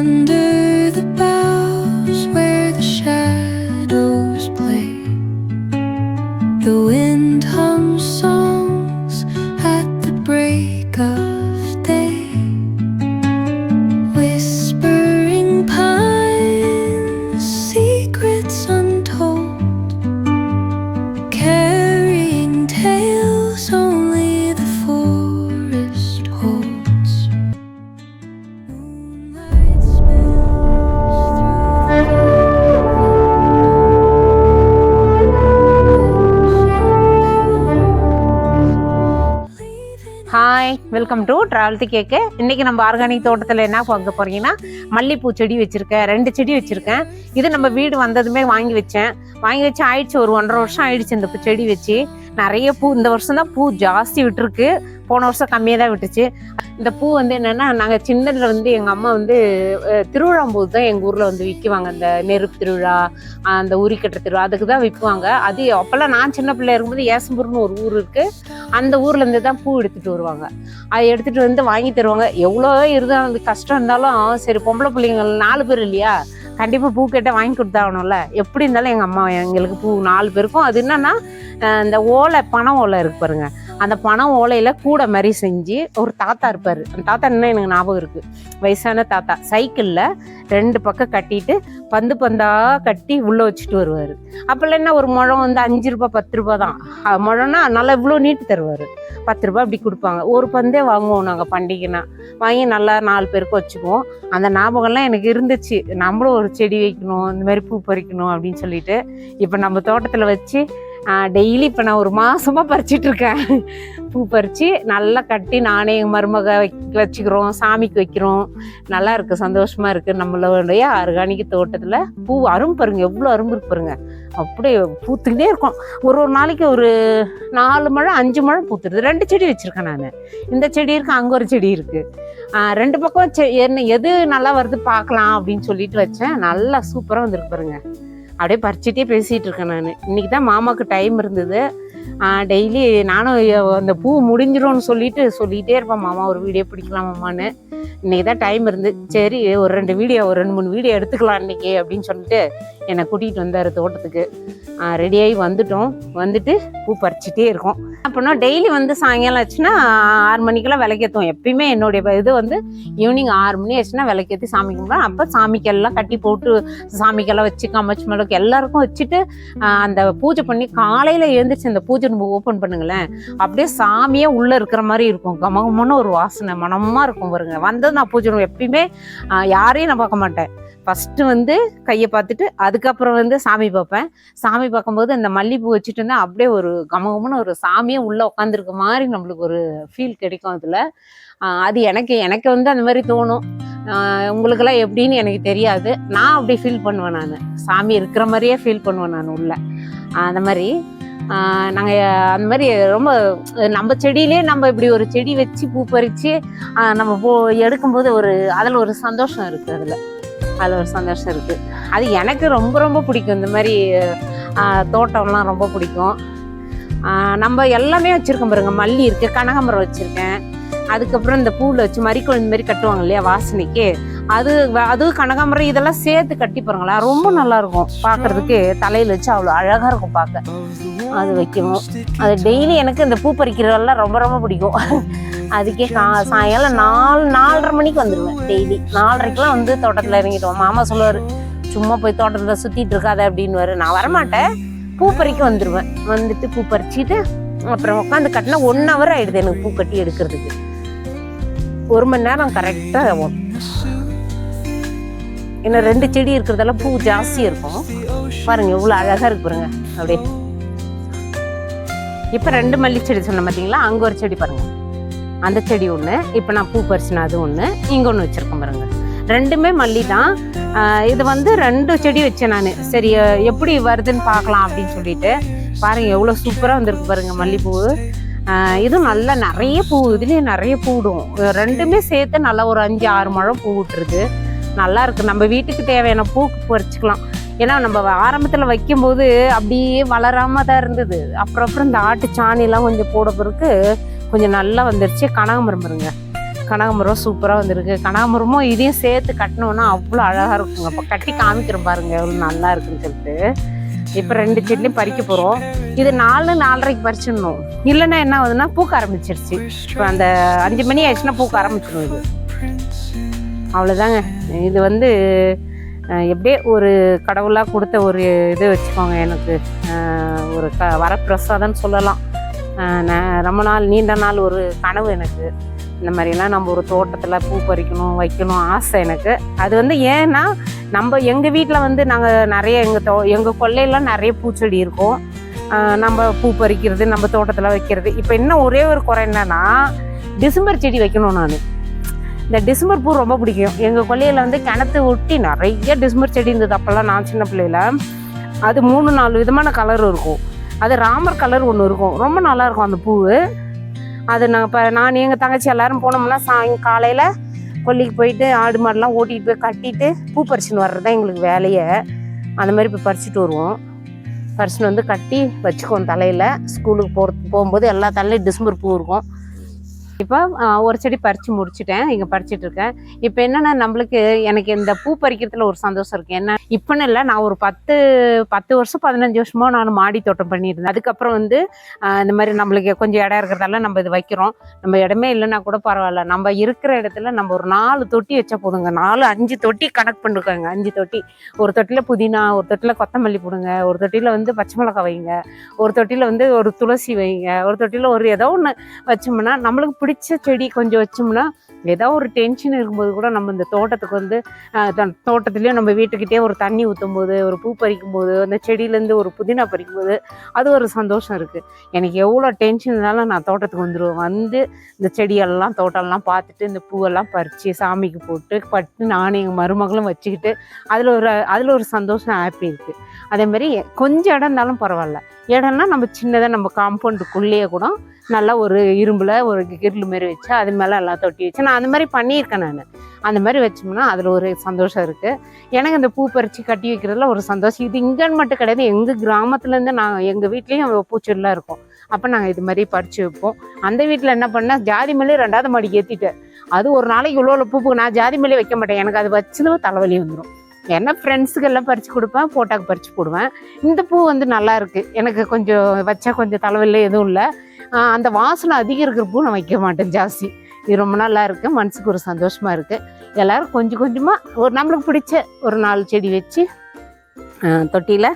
under the boughs where the shadows play. The wind hums songs at the break of day. Whispering pines, secrets untold, carrying tales only the forest holds. Moonlight spills hi, welcome to travel the கேக்கு. இன்றைக்கி நம்ம organic தோட்டத்தில் என்ன பார்க்க போகிறீங்கன்னா, மல்லிகைப்பூ செடி வச்சுருக்கேன். 2 செடி வச்சுருக்கேன். இது நம்ம வீடு வந்ததுமே வாங்கி வச்சு ஆயிடுச்சு. ஒரு 1.5 வருஷம் ஆயிடுச்சு இந்த செடி வச்சு. நிறைய பூ இந்த வருஷம் தான் பூ ஜாஸ்தி விட்டுருக்கு. போன வருஷம் கம்மியாக தான் விட்டுச்சு. இந்த பூ வந்து என்னென்னா, நாங்கள் சின்னதில் வந்து எங்கள் அம்மா வந்து திருவிழாம்போது தான் எங்கள் ஊரில் வந்து விற்குவாங்க. அந்த நெருப்பு திருவிழா, அந்த உரிக்கட்டுற திருவிழா, அதுக்கு தான் விற்குவாங்க. அது அப்போல்லாம் நான் சின்ன பிள்ளை இருக்கும்போது ஏசம்பூர்னு ஒரு ஊர் இருக்குது. அந்த ஊர்லேருந்து தான் பூ எடுத்துகிட்டு வருவாங்க. அதை எடுத்துகிட்டு வந்து வாங்கி தருவாங்க. எவ்வளோ இருந்தாலும் அது கஷ்டம் இருந்தாலும் சரி, பொம்பளை பிள்ளைங்க 4 பேர் இல்லையா, கண்டிப்பாக பூ கேட்டால் வாங்கி கொடுத்தாகணும்ல. எப்படி இருந்தாலும் எங்கள் அம்மா எங்களுக்கு பூ 4 பேருக்கும். அது என்னன்னா, இந்த ஓலை, பனை ஓலை இருக்கு பாருங்க, அந்த பனை ஓலையில் கூடை மாதிரி செஞ்சு ஒரு தாத்தா இருப்பார். அந்த தாத்தா இன்னும் எனக்கு ஞாபகம் இருக்குது. வயசான தாத்தா சைக்கிளில் 2 பக்கம் கட்டிட்டு பந்து பந்தாக கட்டி உள்ளே வச்சுட்டு வருவார். அப்போல்லாம் என்ன, ஒரு முழம் வந்து 5 ரூபா 10 ரூபா தான். முழம்னா நல்லா இவ்வளோ நீட்டு தருவார். 10 ரூபா அப்படி கொடுப்பாங்க. ஒரு பந்தே வாங்குவோம் நாங்கள் பண்டிகைனா. வாங்கி நல்லா 4 பேருக்கு வச்சுக்குவோம். அந்த ஞாபகம்லாம் எனக்கு இருந்துச்சு. நம்மளும் ஒரு செடி வைக்கணும், இந்த மாதிரி பூ பறிக்கணும் அப்படின்னு சொல்லிட்டு இப்போ நம்ம தோட்டத்தில் வச்சு டெய்லி இப்போ நான் ஒரு மாதமாக பறிச்சிட்ருக்கேன். பூ பறித்து நல்லா கட்டி நானே எங்கள் மருமக வச்சுக்கிறோம், சாமிக்கு வைக்கிறோம். நல்லா இருக்குது, சந்தோஷமாக இருக்குது. நம்மளுடைய ஆர்கானிக் தோட்டத்தில் பூ அரும்பு பாருங்க, எவ்வளோ அரும்பு இருக்கு பாருங்க. அப்படியே பூத்துக்கிட்டே இருக்கும். ஒரு நாளைக்கு ஒரு 4 முழம் 5 முழம் பூத்துருது. 2 செடி வச்சுருக்கேன் நான். இந்த செடி இருக்குது, அங்கே ஒரு செடி இருக்குது. 2 பக்கம் என்ன எது நல்லா வருது பார்க்கலாம் அப்படின்னு சொல்லிட்டு வச்சேன். நல்லா சூப்பராக வந்துருக்கு பாருங்க. அப்படியே பறிச்சுட்டே பேசிகிட்டு இருக்கேன் நான். இன்றைக்கி தான் மாமாவுக்கு டைம் இருந்தது. டெய்லி நானும் அந்த பூ முடிஞ்சிடும்னு சொல்லிகிட்டே இருப்பேன், மாமா ஒரு வீடியோ பிடிக்கலாமான்னு. இன்றைக்கி தான் டைம் இருந்து, சரி ஒரு 2 3 வீடியோ எடுத்துக்கலாம் இன்றைக்கி அப்படின்னு சொல்லிட்டு என்னை கூட்டிகிட்டு வந்தார் தோட்டத்துக்கு. ரெடியாகி வந்துட்டு பூ பறிச்சுட்டே இருக்கோம். அப்படின்னா டெய்லி வந்து சாயங்காலம் ஆச்சுன்னா 6 மணிக்கெல்லாம் விளக்கேற்றுவோம். எப்பயுமே என்னுடைய இது வந்து ஈவினிங் 6 மணி ஆச்சுன்னா விளக்கேற்றி சாமி கும்பிடுவோம். அப்போ சாமிக்கெல்லாம் கட்டி போட்டு சாமிக்கெல்லாம் வச்சு கமச்சு மிளகு எல்லாருக்கும் வச்சுட்டு அந்த பூஜை பண்ணி காலையில் எழுந்திரிச்சு அந்த பூஜை நம்ம ஓப்பன் பண்ணுங்களேன், அப்படியே சாமியே உள்ளே இருக்கிற மாதிரி இருக்கும். கமகமான ஒரு வாசனை மனமாக இருக்கும் பாருங்க. வந்தது நான் பூஜை எப்பயுமே யாரையும் நான் பார்க்க மாட்டேன். ஃபஸ்ட்டு வந்து கையை பார்த்துட்டு அதுக்கப்புறம் வந்து சாமி பார்ப்பேன். சாமி பார்க்கும்போது அந்த மல்லிகைப்பூ வச்சுட்டு இருந்தால் அப்படியே ஒரு கமகமான ஒரு சாமியே உள்ளே உட்காந்துருக்க மாதிரி நம்மளுக்கு ஒரு ஃபீல் கிடைக்கும் அதில். அது எனக்கு வந்து அந்த மாதிரி தோணும். உங்களுக்கெல்லாம் எப்படின்னு எனக்கு தெரியாது. நான் அப்படி ஃபீல் பண்ணுவேன். நான் சாமி இருக்கிற மாதிரியே ஃபீல் பண்ணுவேன் நான் உள்ள. அந்த மாதிரி நாங்கள் அந்த மாதிரி ரொம்ப நம்ம செடியிலே நம்ம இப்படி ஒரு செடி வச்சு பூ பறித்து நம்ம எடுக்கும்போது அதில் ஒரு சந்தோஷம் இருக்குது. அதில் ஒரு சந்தோஷம் இருக்குது. அது எனக்கு ரொம்ப ரொம்ப பிடிக்கும். இந்த மாதிரி தோட்டம்லாம் ரொம்ப பிடிக்கும். நம்ம எல்லாமே வச்சுருக்கோம் பாருங்க. மல்லி இருக்குது, கனகாம்பரம் வச்சுருக்கேன். அதுக்கப்புறம் இந்த பூவில் வச்சு மறிக்குழம்பு மாதிரி கட்டுவாங்க இல்லையா வாசனைக்கு, அது கனகாம்பரம் இதெல்லாம் சேர்த்து கட்டி பாருங்களா, ரொம்ப நல்லாயிருக்கும் பார்க்குறதுக்கு. தலையில் வச்சு அவ்வளோ அழகாக இருக்கும் பார்க்க. அது வைக்கணும். அது டெய்லி எனக்கு இந்த பூ பறிக்கிறதெல்லாம் ரொம்ப ரொம்ப பிடிக்கும். அதுக்கே சாயங்காலம் 4:30 மணிக்கு வந்துடுவேன். டெய்லி 4:30க்கெலாம் வந்து தோட்டத்தில் இறங்கிடுவோம். மாமா சொல்லுவார், சும்மா போய் தோட்டத்தில் சுற்றிட்டு இருக்காத அப்படின்னு. நான் வரமாட்டேன், பூ பறிக்க வந்துடுவேன். வந்துட்டு பூ பறிச்சுட்டு அப்புறம் உட்காந்து கட்டினா 1 hour ஆகிடுது எனக்கு பூ கட்டி எடுக்கிறதுக்கு. 1 மணி நேரம் கரெக்டாக ஆகும். இன்னும் 2 செடி இருக்கிறதெல்லாம் பூ ஜாஸ்தி இருக்கும் பாருங்க, எவ்வளோ அழகாக இருக்கு பாருங்க. அப்படியே இப்போ 2 மல்லி செடி சொன்னேன் பார்த்தீங்களா, அங்கே ஒரு செடி பாருங்க, அந்த செடி ஒன்று. இப்போ நான் பூ பறிச்சுனா அது ஒன்று, இங்கே ஒன்று வச்சுருக்கேன் பாருங்க. 2மே மல்லி தான். இது வந்து 2 செடி வச்சேன் நான். சரி எப்படி வருதுன்னு பார்க்கலாம் அப்படின்னு சொல்லிட்டு பாருங்க, எவ்வளோ சூப்பராக வந்துருக்கு பாருங்க மல்லிப்பூ. இதுவும் நல்லா நிறைய பூ, இதுலேயே நிறைய பூ விடும். 2மே சேர்த்து நல்லா ஒரு 5-6 முழம் பூ விட்டுருது. நல்லா இருக்குது. நம்ம வீட்டுக்கு தேவையான பூ பறிச்சுக்கலாம். ஏன்னா நம்ம ஆரம்பத்தில் வைக்கும்போது அப்படியே வளராமல் தான் இருந்தது. அப்புறம் இந்த ஆட்டு சாணிலாம் கொஞ்சம் போட பிறகு கொஞ்சம் நல்லா வந்துருச்சு. கனகாம்பரம் பாருங்க, கனகாமரம் சூப்பராக வந்திருக்கு. கனகாமரமும் இதையும் சேர்த்து கட்டினோன்னா அவ்வளோ அழகாக இருக்குங்க. அப்போ கட்டி காமிக்கிறேன் பாருங்கள் எவ்வளோ நல்லா இருக்குன்னு சொல்லிட்டு. இப்போ 2 செடிலையும் பறிக்க போகிறோம். இது 4-4:30க்கு பறிச்சிடணும். இல்லைன்னா என்ன ஆகுதுன்னா பூக்க ஆரம்பிச்சிருச்சு. இப்போ அந்த 5 மணி ஆயிடுச்சுன்னா பூக்க ஆரம்பிச்சிடும். இது அவ்வளோதாங்க. இது வந்து எப்படியே ஒரு கடவுளாக கொடுத்த ஒரு இது வச்சுக்கோங்க. எனக்கு ஒரு வரப்பிரசாதம்னு சொல்லலாம். ரொம்ப நாள் நீண்ட நாள் ஒரு கனவு எனக்கு. இந்த மாதிரிலாம் நம்ம ஒரு தோட்டத்தில் பூ பறிக்கணும் வைக்கணும் ஆசை எனக்கு. அது வந்து ஏன்னா நம்ம எங்கள் வீட்டில் வந்து நாங்கள் நிறைய எங்கள் கொல்லையெல்லாம் நிறைய பூச்செடி இருக்கும். நம்ம பூ பறிக்கிறது நம்ம தோட்டத்தில் வைக்கிறது. இப்போ இன்னும் ஒரே ஒரு குறை என்னன்னா டிசம்பர் செடி வைக்கணும். நான் இந்த டிசம்பர் பூ ரொம்ப பிடிக்கும். எங்கள் கொல்லையில் வந்து கிணத்து ஒட்டி நிறைய டிசம்பர் செடி இருந்தது அப்போல்லாம் நான் சின்ன பிள்ளையில. அது 3-4 விதமான கலர் இருக்கும். அது ராமர் கலர் ஒன்று இருக்கும். ரொம்ப நல்லாயிருக்கும் அந்த பூ. அது நான் எங்கள் தங்கச்சி எல்லோரும் போனோம்னா காலையில் கொல்லிக்கு போயிட்டு ஆடு மாடெலாம் ஓட்டிகிட்டு போய் கட்டிட்டு பூ பறிச்சுன்னு வர்றது தான் எங்களுக்கு வேலையை. அந்த மாதிரி இப்போ பறிச்சுட்டு வருவோம். பறிச்சுன்னு வந்து கட்டி வச்சுக்குவோம் தலையில். ஸ்கூலுக்கு போகும்போது எல்லா தலையிலையும் டிசம்பர் பூ இருக்கும். இப்போ ஒரு செடி பறித்து முடிச்சுட்டேன். இங்கே பறிச்சுட்டு இருக்கேன். இப்போ என்னென்னா நம்மளுக்கு எனக்கு இந்த பூ பறிக்கிறதுல ஒரு சந்தோஷம் இருக்குது. என்ன இப்போன்னு இல்லை, நான் ஒரு 10 வருஷம் 15 வருஷமாக நான் மாடி தோட்டம் பண்ணியிருந்தேன். அதுக்கப்புறம் வந்து இந்த மாதிரி நம்மளுக்கு கொஞ்சம் இடம் இருக்கிறதால நம்ம இது வைக்கிறோம். நம்ம இடமே இல்லைன்னா கூட பரவாயில்ல, நம்ம இருக்கிற இடத்துல நம்ம ஒரு 4 தொட்டி வச்சா போதுங்க. 4-5 தொட்டி கணக்கு பண்ணிருக்காங்க. 5 தொட்டி. ஒரு தொட்டியில் புதினா, ஒரு தொட்டியில் கொத்தமல்லி போடுங்க, ஒரு தொட்டியில் வந்து பச்சை மிளகாய் வைங்க, ஒரு தொட்டியில் வந்து ஒரு துளசி வைங்க, ஒரு தொட்டியில் ஒரு ஏதோ ஒன்று வச்சோம்னா நம்மளுக்கு பிடிச்ச செடி கொஞ்சம் வச்சோம்னா ஏதோ ஒரு டென்ஷன் இருக்கும்போது கூட நம்ம இந்த தோட்டத்துக்கு வந்து தோட்டத்துலேயும் நம்ம வீட்டுக்கிட்டே ஒரு தண்ணி ஊற்றும் போது, ஒரு பூ பறிக்கும் போது, அந்த செடியிலேருந்து ஒரு புதினா பறிக்கும் போது அது ஒரு சந்தோஷம் இருக்குது. எனக்கு எவ்வளோ டென்ஷன் இருந்தாலும் நான் தோட்டத்துக்கு வந்துடுவேன். வந்து இந்த செடியெல்லாம் தோட்டம்லாம் பார்த்துட்டு இந்த பூவெல்லாம் பறித்து சாமிக்கு பட்டு நானும் எங்கள் மருமகளும் வச்சுக்கிட்டு அதில் ஒரு சந்தோஷம் ஹாப்பி இருக்குது. அதேமாதிரி கொஞ்சம் இடம் இருந்தாலும் பரவாயில்ல, இடம்னா நம்ம சின்னதாக நம்ம காம்பவுண்டுக்குள்ளேயே கூட நல்லா ஒரு இரும்பில் ஒரு கிரில் மாரி வச்சு அது மேலே எல்லாம் தொட்டி வச்சு நான் அந்த மாதிரி பண்ணியிருக்கேன். நான் அந்த மாதிரி வச்சோம்னா அதில் ஒரு சந்தோஷம் இருக்குது. எனக்கு அந்த பூ பறித்து கட்டி வைக்கிறதுல ஒரு சந்தோஷம். இது இங்கேன்னு மட்டும் கிடையாது, எங்கள் கிராமத்துலேருந்து எங்கள் வீட்லேயும் பூச்செடிலாம் இருக்கும். அப்போ நாங்கள் இது மாதிரி பறித்து வைப்போம். அந்த வீட்டில் என்ன பண்ணால் ஜாதி மல்லி 2வது மாடிக்கு ஏற்றிட்டேன். அது ஒரு நாளைக்கு இவ்வளோ பூ. நான் ஜாதி மல்லி வைக்க மாட்டேன், எனக்கு அது வச்சுதான் தலைவலி வந்துடும். ஏன்னா ஃப்ரெண்ட்ஸுக்கு எல்லாம் பறித்து கொடுப்பேன், போட்டாக்கு பறித்து போடுவேன். இந்த பூ வந்து நல்லா இருக்குது, எனக்கு கொஞ்சம் வச்சா கொஞ்சம் தலைவலி எதுவும் இல்லை. அந்த வாசனை அதிகம் இருக்கிற பூ நான் வைக்க மாட்டேன் ஜாஸ்தி. இது ரொம்ப நல்லா இருக்குது, மனசுக்கு ஒரு சந்தோஷமாக இருக்குது. எல்லோரும் கொஞ்சம் கொஞ்சமாக ஒரு நம்மளுக்கு பிடிச்ச ஒரு 4 செடி வச்சு தொட்டியில்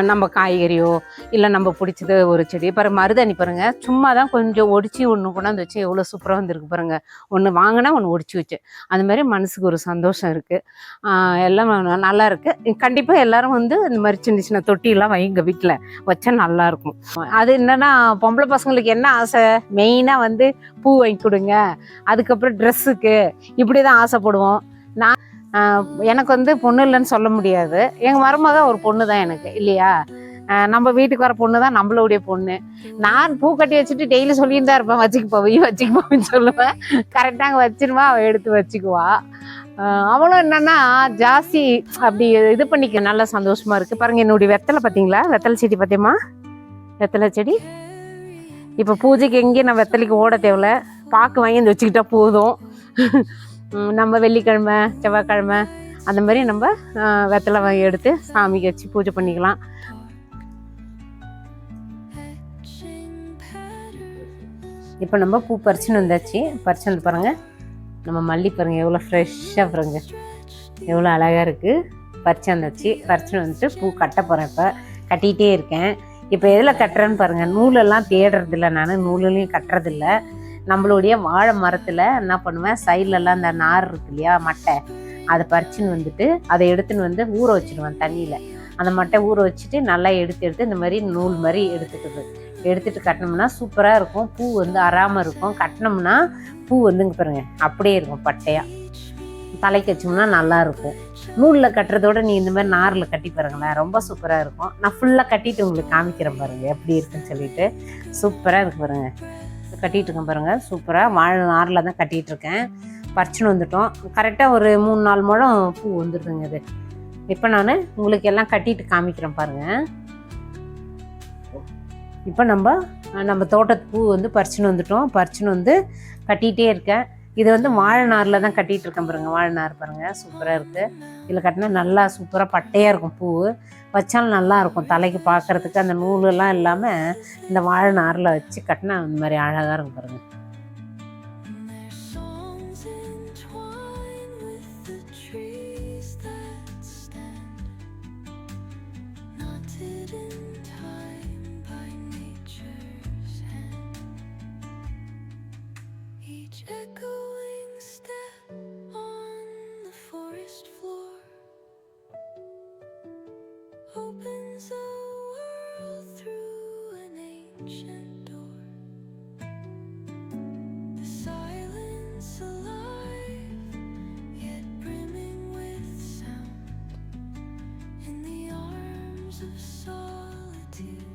நம்ம காய்கறியோ இல்லை நம்ம பிடிச்சது ஒரு செடி மருதாணி பாருங்கள், சும்மா தான் கொஞ்சம் ஒடிச்சு ஒன்று கொண்டாந்து வச்சு எவ்வளோ சூப்பராக வந்துருக்கு பாருங்கள். ஒன்று வாங்கினா ஒன்று ஒடிச்சு வச்சு அந்த மாதிரி மனசுக்கு ஒரு சந்தோஷம் இருக்குது. எல்லாம் நல்லா இருக்குது. கண்டிப்பாக எல்லோரும் வந்து இந்த மாதிரி சின்ன சின்ன தொட்டியெல்லாம் வைங்க, வீட்டில் வச்சா நல்லாயிருக்கும். அது என்னென்னா பொம்பளை பசங்களுக்கு என்ன ஆசை, மெயினாக வந்து பூ வாங்கி கொடுங்க, அதுக்கப்புறம் ட்ரெஸ்ஸுக்கு இப்படி தான் ஆசைப்படுவோம். எனக்கு வந்து பொண்ணு இல்லைன்னு சொல்ல முடியாது. எங்கள் மருமக ஒரு பொண்ணு தான் எனக்கு, இல்லையா? நம்ம வீட்டுக்கு வர பொண்ணு தான் நம்மளுடைய பொண்ணு. நான் பூ கட்டி வச்சுட்டு டெய்லி சொல்லிட்டு தான் இருப்பேன், வச்சுக்குப்போன்னு சொல்லுவேன். கரெக்டாக அங்கே வச்சிருவா, அவள் எடுத்து வச்சுக்குவா. அவளும் என்னன்னா ஜாஸ்தி அப்படி இது பண்ணிக்க நல்லா சந்தோஷமா இருக்குது. பாருங்கள் என்னுடைய வெத்தலை பார்த்தீங்களா? வெத்தலை செடி பார்த்தேம்மா, வெத்தலை செடி. இப்போ பூஜைக்கு எங்கேயும் நான் வெத்தலைக்கு ஓட தேவையில்ல, பாக்கு வாங்கி வந்து வச்சுக்கிட்டா போதும். நம்ம வெள்ளிக்கிழமை செவ்வாய்க்கிழமை அந்த மாதிரி நம்ம வெத்தலை வாங்கி எடுத்து சாமிக்கு வச்சு பூஜை பண்ணிக்கலாம். இப்போ நம்ம பூ பறிச்சுன்னு வந்தாச்சு. பறிச்சு வந்து பாருங்கள், நம்ம மல்லி பாருங்கள் எவ்வளோ ஃப்ரெஷ்ஷாக பாருங்க, எவ்வளோ அழகாக இருக்குது. பறிச்சு வந்தாச்சு. பறிச்சுன்னு வந்துட்டு பூ கட்ட போகிறேன். இப்போ கட்டிகிட்டே இருக்கேன். இப்போ எதில் கட்டுறேன்னு பாருங்கள், நூலெல்லாம் தேடுறதில்ல, நான் நூலுலையும் கட்டுறதில்ல. நம்மளுடைய வாழை மரத்தில் என்ன பண்ணுவேன், சைட்லலாம் அந்த நார் இருக்கு இல்லையா, மட்டை, அதை பறிச்சுன்னு வந்துட்டு அதை எடுத்துன்னு வந்து ஊற வச்சுடுவேன் தண்ணியில். அந்த மட்டை ஊற வச்சுட்டு நல்லா எடுத்து இந்த மாதிரி நூல் மாதிரி எடுத்துட்டு கட்டினோம்னா சூப்பராக இருக்கும். பூ வந்து அறாமல் இருக்கும். கட்டினோம்னா பூ வந்துங்க பாருங்க அப்படியே இருக்கும், பட்டையாக தலைக்கு வச்சோம்னா நல்லாயிருக்கும். நூலில் கட்டுறதோட நீ இந்த மாதிரி நாரில் கட்டி பாருங்களேன், ரொம்ப சூப்பராக இருக்கும். நான் ஃபுல்லாக கட்டிட்டு உங்களுக்கு காமிக்கிறேன் பாருங்கள் எப்படி இருக்குன்னு சொல்லிட்டு. சூப்பராக இருக்கு பாருங்கள், கட்டிகிட்டு இருக்கேன் பாருங்கள். சூப்பராக வாழை நாரில் தான் கட்டிகிட்ருக்கேன். பறிச்சுன்னு வந்துட்டோம். கரெக்டாக ஒரு 3-4 முழம் பூ வந்துடுதுங்க இது. இப்போ நான் உங்களுக்கு எல்லாம் கட்டிட்டு காமிக்கிறேன் பாருங்கள். இப்போ நம்ம தோட்டத்து பூ வந்து பறிச்சுன்னு வந்துட்டோம். பறிச்சுன்னு வந்து கட்டிகிட்டே இருக்கேன். இது வந்து வாழை நாரில் தான் கட்டிகிட்டு இருக்கேன் பாருங்க. வாழை நார் பாருங்கள் சூப்பராக இருக்குது. இதில் கட்டினா நல்லா சூப்பராக பட்டையாக இருக்கும். பூ வச்சாலும் நல்லா இருக்கும். தலைக்கு பார்க்குறதுக்கு அந்த நூலெல்லாம் இல்லாமல் இந்த வாழை நாரில் வச்சு கட்டினா அந்த மாதிரி அழகாக இருக்கும் பாருங்கள். Echoing step on the forest floor opens a world through an ancient door. The silence alive, yet brimming with sound in the arms of solitude.